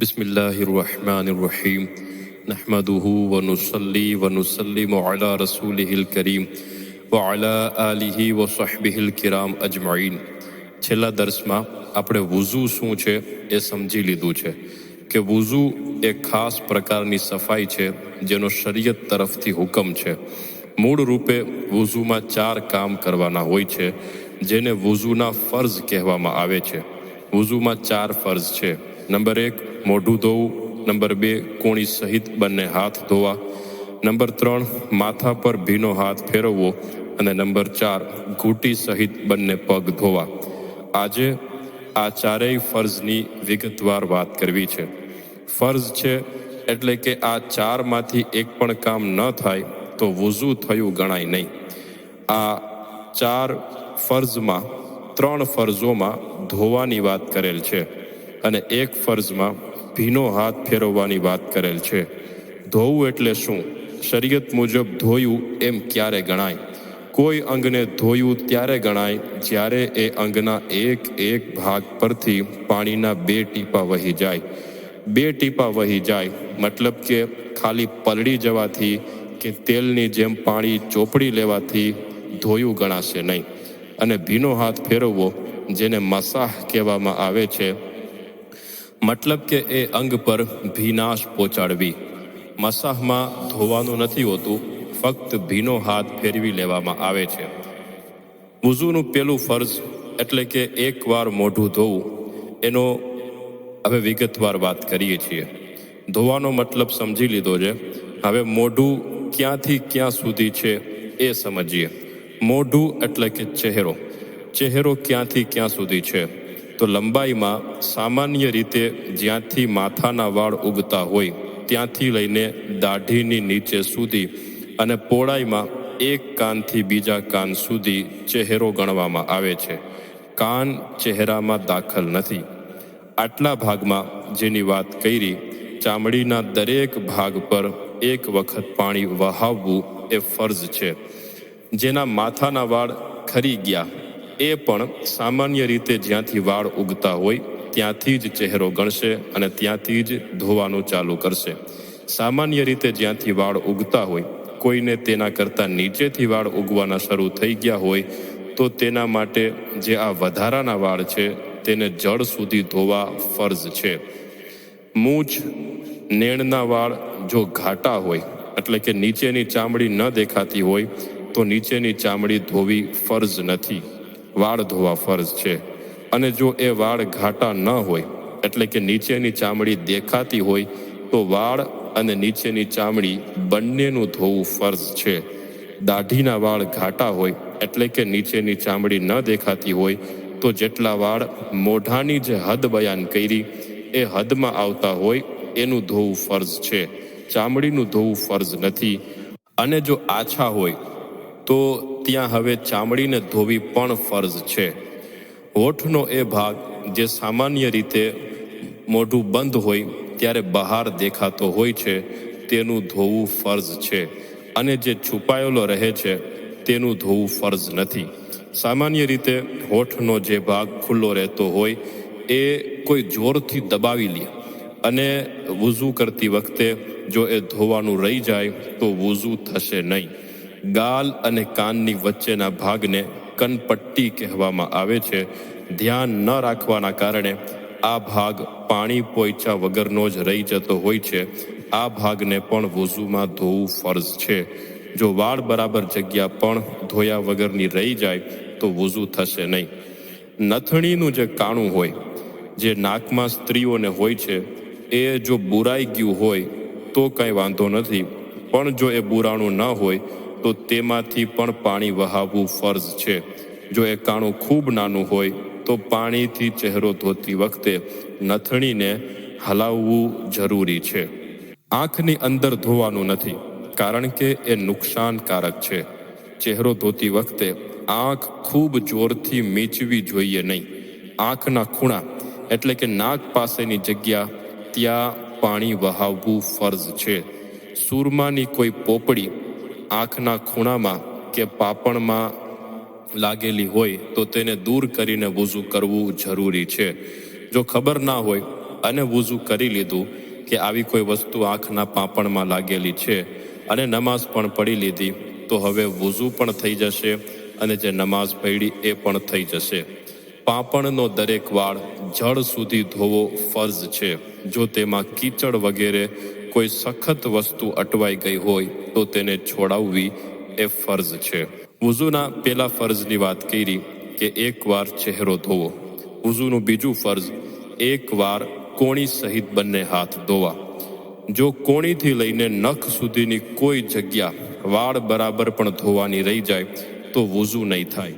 बिस्मिल्लाहिर्रहमानिर्रहीम नहमदुहु व नुसल्ली व नुसल्लिमु अला रसूलिहिल करीम व अला आलिहि व सहबिहिल किराम अजमईन। છેલ્લા દર્સમાં આપણે વુઝુ શું છે એ સમજી લીધું છે કે વુઝુ એક ખાસ પ્રકારની સફાઈ છે જેનો શરીયત તરફથી હુકમ છે। મૂળ રૂપે વુઝુમાં 4 કામ કરવાના હોય છે જેને વુઝુના ફર્ઝ કહેવામાં આવે છે। વુઝુમાં 4 ફર્ઝ છે। નંબર 1 મોઢું ધોવું, નંબર 2 કોણી સહિત બંને હાથ ધોવા, નંબર 3 માથા પર ભીનો હાથ ફેરવવો અને નંબર 4 ઘૂંટી સહિત બંને પગ ધોવા। આજે આ ચારેય ફર્ઝની વિગતવાર વાત કરવી છે। ફર્ઝ છે એટલે કે આ 4માંથી એક પણ કામ ન થાય તો વુઝુ થયું ગણાય નહીં। આ 4 ફર્ઝમાં 3 ફર્ઝોમાં ધોવાની વાત કરેલ છે અને એક ફર્ઝમાં ભીનો હાથ ફેરવવાની વાત કરેલ છે। ધોવું એટલે શું? શરીયત મુજબ ધોયું એમ ક્યારે ગણાય? કોઈ અંગને ધોયું ત્યારે ગણાય જ્યારે એ અંગના એક ભાગ પરથી પાણીના 2 ટીપા વહી જાય। 2 ટીપા વહી જાય મતલબ કે ખાલી પલળી જવાથી કે તેલની જેમ પાણી ચોપડી લેવાથી ધોયું ગણાશે નહીં। અને ભીનો હાથ ફેરવવો જેને મસાહ કહેવામાં આવે છે, મતલબ કે એ અંગ પર ભીનાશ પહોંચાડવી। મસાહમાં ધોવાનું નથી હોતું, ફક્ત ભીનો હાથ ફેરવી લેવામાં આવે છે। વુઝુનું પહેલું ફર્ઝ એટલે કે એકવાર મોઢું ધોવું એનો હવે વિગતવાર વાત કરીએ છીએ। ધોવાનો મતલબ સમજી લીધો છે। હવે મોઢું ક્યાંથી ક્યાં સુધી છે એ સમજીએ। મોઢું એટલે કે ચહેરો। ચહેરો ક્યાંથી ક્યાં સુધી છે? તો લંબાઈમાં સામાન્ય રીતે જ્યાંથી માથાના વાળ ઉગતા હોય ત્યાંથી લઈને દાઢીની નીચે સુધી અને પહોળાઈમાં એક કાનથી બીજા કાન સુધી ચહેરો ગણવામાં આવે છે। કાન ચહેરામાં દાખલ નથી। આટલા ભાગમાં જેની વાત કરી, ચામડીના દરેક ભાગ પર એક વખત પાણી વહાવવું એ ફર્ઝ છે। જેના માથાના વાળ ખરી ગયા એ પણ સામાન્ય રીતે જ્યાંથી વાળ ઉગતા હોય ત્યાંથી જ ચહેરો ગણશે અને ત્યાંથી જ ધોવાનું ચાલુ કરશે। સામાન્ય રીતે જ્યાંથી વાળ ઉગતા હોય, કોઈને તેના કરતાં નીચેથી વાળ ઉગવાના શરૂ થઈ ગયા હોય તો તેના માટે જે આ વધારાના વાળ છે તેને જડ સુધી ધોવા ફર્ઝ છે। મૂછ, નેણના વાળ જો ઘાટા હોય એટલે કે નીચેની ચામડી ન દેખાતી હોય તો નીચેની ચામડી ધોવી ફર્ઝ નથી, વાળ ધોવા ફર્ઝ છે। અને જો એ વાળ ઘાટા ન હોય એટલે કે નીચેની ચામડી દેખાતી હોય તો વાળ અને નીચેની ચામડી બંનેનું ધોવું ફર્ઝ છે। દાઢીના વાળ ઘાટા હોય એટલે કે નીચેની ચામડી ન દેખાતી હોય તો જેટલા વાળ મોઢાની જે હદ બયાન કરી એ હદમાં આવતા હોય એનું ધોવું ફર્ઝ છે, ચામડીનું ધોવું ફર્ઝ નથી। અને જો આછા હોય તો ત્યાં હવે ચામડીને ધોવી પણ ફર્ઝ છે। હોઠનો એ ભાગ જે સામાન્ય રીતે મોઢું બંધ હોય ત્યારે બહાર દેખાતો હોય છે તેનું ધોવું ફર્ઝ છે અને જે છુપાયેલો રહે છે તેનું ધોવું ફર્ઝ નથી। સામાન્ય રીતે હોઠનો જે ભાગ ખુલ્લો રહેતો હોય એ કોઈ જોરથી દબાવી લે અને વુઝુ કરતી વખતે જો એ ધોવાનું રહી જાય તો વુઝુ થશે નહીં। ગાલ અને કાનની વચ્ચેના ભાગને કનપટ્ટી કહેવામાં આવે છે। ધ્યાન ન રાખવાના કારણે આ ભાગ પાણી પોંચ્યા વગરનો જ રહી જતો હોય છે। આ ભાગને પણ વુઝુમાં ધોવું ફર્ઝ છે। જો વાળ બરાબર જગ્યા પણ ધોયા વગરની રહી જાય તો વુઝુ થશે નહીં। નથણીનું જે કાણું હોય જે નાકમાં સ્ત્રીઓને હોય છે એ જો બુરાઈ ગયું હોય તો કંઈ વાંધો નથી, પણ જો એ બુરાણું ન હોય તો તેમાંથી પણ પાણી વહાવવું ફર્ઝ છે। જો એ કાણું ખૂબ નાનું હોય તો પાણીથી ચહેરો ધોતી વખતે નથણીને હલાવવું જરૂરી છે। આંખની અંદર ધોવાનું નથી કારણ કે એ નુકસાનકારક છે। ચહેરો ધોતી વખતે આંખ ખૂબ જોરથી મીચવી જોઈએ નહીં। આંખના ખૂણા એટલે કે નાક પાસેની જગ્યા ત્યાં પાણી વહાવવું ફર્ઝ છે। સૂરમાની કોઈ પોપડી આંખના ખૂણામાં કે પાપણમાં લાગેલી હોય તો તેને દૂર કરીને વુઝુ કરવું જરૂરી છે। જો ખબર ના હોય અને વુઝુ કરી લીધું કે આવી કોઈ વસ્તુ આંખના પાંપણમાં લાગેલી છે અને નમાઝ પણ પડી લીધી, તો હવે વુઝુ પણ થઈ જશે અને જે નમાઝ પડી એ પણ થઈ જશે. પાંપણનો દરેક વાળ જળ સુધી ધોવો ફર્ઝ છે. જો તેમાં કીચડ વગેરે કોઈ સખત વસ્તુ અટવાઈ ગઈ હોય તો તેને છોડાવવી એ ફર્ઝ છે. વુઝુના પેલા ફર્ઝની વાત કરી કે એકવાર ચહેરો ધોવો. વુઝુનું બીજું ફર્ઝ એકવાર કોણી સહિત બંને હાથ ધોવા. જો કોણીથી લઈને નખ સુધીની કોઈ જગ્યા વાળ બરાબર પણ ધોવાની રહી જાય તો વુઝુ નહીં થાય.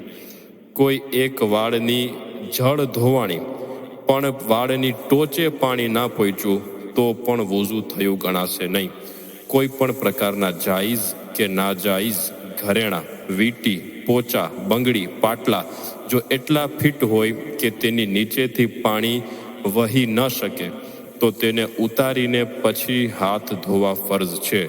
કોઈ એક વાળની જળ ધોવાણી પણ વાળની ટોચે પાણી ના પહોંચ્યું તો પણ વુઝુ થયું ગણાશે નહીં. કોઈ પણ પ્રકારના જાયઝ કે નાજાયઝ ઘરેણાં, વીંટી, પોચા, બંગડી, પાટલા જો એટલા ફિટ હોય કે તેની નીચેથી પાણી વહી ન શકે તો તેને ઉતારીને પછી હાથ ધોવા ફર્ઝ છે.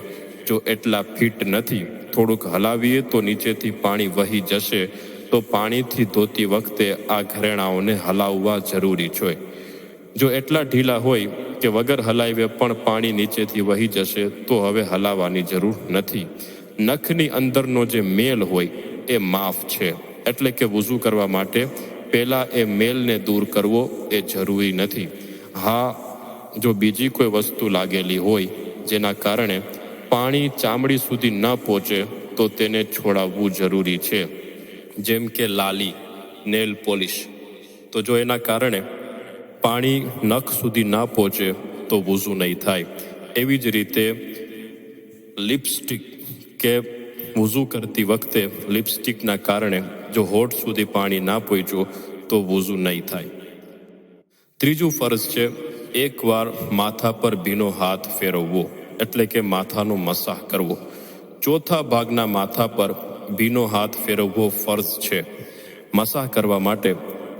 જો એટલા ફિટ નથી, થોડુંક હલાવીએ તો નીચેથી પાણી વહી જશે, તો પાણીથી ધોતી વખતે આ ઘરેણાઓને હલાવવા જરૂરી છે. જો એટલા ઢીલા હોય કે વગર હલાવે પણ પાણી નીચેથી વહી જશે તો હવે હલાવવાની જરૂર નથી. નખની અંદરનો જે મેલ હોય એ માફ છે, એટલે કે વુઝુ કરવા માટે પહેલાં એ મેલને દૂર કરવો એ જરૂરી નથી. હા, જો બીજી કોઈ વસ્તુ લાગેલી હોય જેના કારણે પાણી ચામડી સુધી ન પહોંચે તો તેને છોડાવવું જરૂરી છે, જેમ કે લાલી, નેલ પોલિશ. તો જો એના કારણે પાણી નખ સુધી ના પહોંચે તો વુઝુ નહીં થાય. એવી જ રીતે લિપસ્ટિક કે વુઝુ કરતી વખતે લિપસ્ટિકના કારણે જો હોઠ સુધી પાણી ના પહોંચ્યું તો વુઝુ નહીં થાય. ત્રીજું ફર્ઝ છે એકવાર માથા પર ભીનો હાથ ફેરવવો, એટલે કે માથાનો મસાહ કરવો. ચોથા ભાગના માથા પર ભીનો હાથ ફેરવવો ફર્ઝ છે. મસાહ કરવા માટે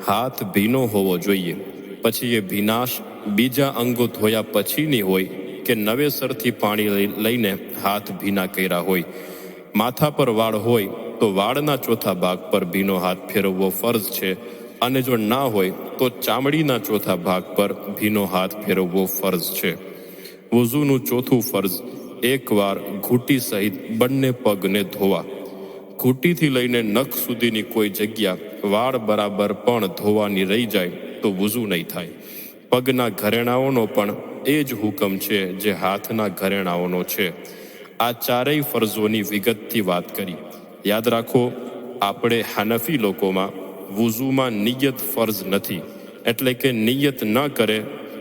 હાથ ભીનો હોવો જોઈએ. પછી એ ભીનાશ બીજા અંગો ધોયા પછીની હોય કે નવેસરથી પાણી લઈને હાથ ભીના કર્યા હોય. માથા પર વાળ હોય તો વાળના ચોથા ભાગ પર ભીનો હાથ ફેરવવો ફર્ઝ છે, અને જો ના હોય તો ચામડીના ચોથા ભાગ પર ભીનો હાથ ફેરવવો ફર્ઝ છે. વુઝુનું ચોથું ફર્ઝ એકવાર ઘૂંટી સહિત બંને પગને ધોવા. ઘૂંટીથી લઈને નખ સુધીની કોઈ જગ્યા વાળ બરાબર પણ ધોવાની રહી જાય તો વુઝુ નહીં થાય. પગના ઘરેણાઓનો પણ એ જ હુકમ છે જે હાથના ઘરેણાઓનો છે. આ ચારેય ફરજોની વિગતથી વાત કરી. યાદ રાખો, આપણે હનફી લોકોમાં વુઝુમાં નિયત ફર્ઝ નથી, એટલે કે નિયત ન કરે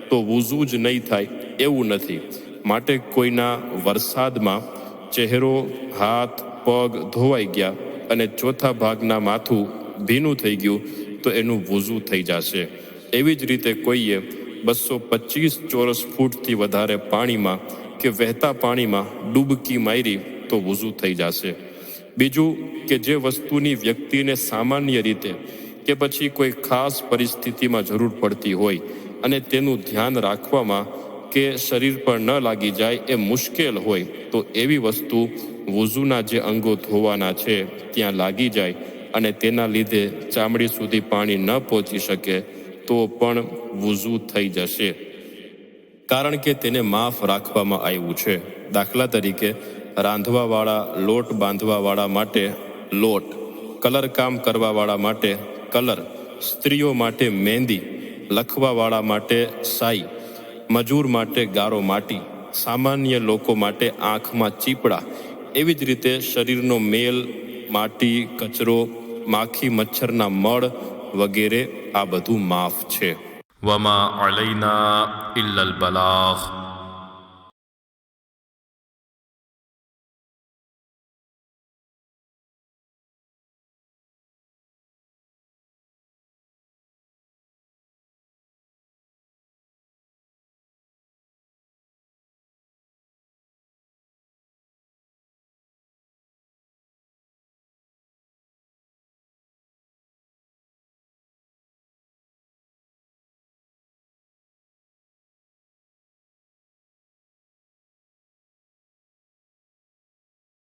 તો વુઝુ જ નહીં થાય એવું નથી. માટે કોઈના વરસાદમાં ચહેરો, હાથ, પગ ધોવાઈ ગયા અને ચોથા ભાગના માથું ભીનું થઈ ગયું તો એનું વુઝુ થઈ જશે. એવી જ રીતે કોઈએ 225 ચોરસ ફૂટથી વધારે પાણીમાં કે વહેતા પાણીમાં ડૂબકી મારી તો વુઝુ થઈ જશે. બીજું કે જે વસ્તુની વ્યક્તિને સામાન્ય રીતે કે પછી કોઈ ખાસ પરિસ્થિતિમાં જરૂર પડતી હોય અને તેનું ધ્યાન રાખવામાં કે શરીર પર ન લાગી જાય એ મુશ્કેલ હોય તો એવી વસ્તુ વુઝુના જે અંગો ધોવાના છે ત્યાં લાગી જાય અને તેના લીધે ચામડી સુધી પાણી ન પહોંચી શકે તો પણ વુઝુ થઈ જશે, કારણ કે તેને માફ રાખવામાં આવ્યું છે. દાખલા તરીકે રાંધવાવાળા લોટ બાંધવાવાળા માટે લોટ, કલર કામ કરવાવાળા માટે કલર, સ્ત્રીઓ માટે મહેંદી, લખવાવાળા માટે સાઈ, મજૂર માટે ગારો માટી, સામાન્ય લોકો માટે આંખમાં ચીપડા. એવી જ રીતે શરીરનો મેલ, માટી, કચરો, માખી મચ્છરના મળ વગેરે આ બધું માફ છે. વમા અલૈના ઇલ્લલ બલાગ.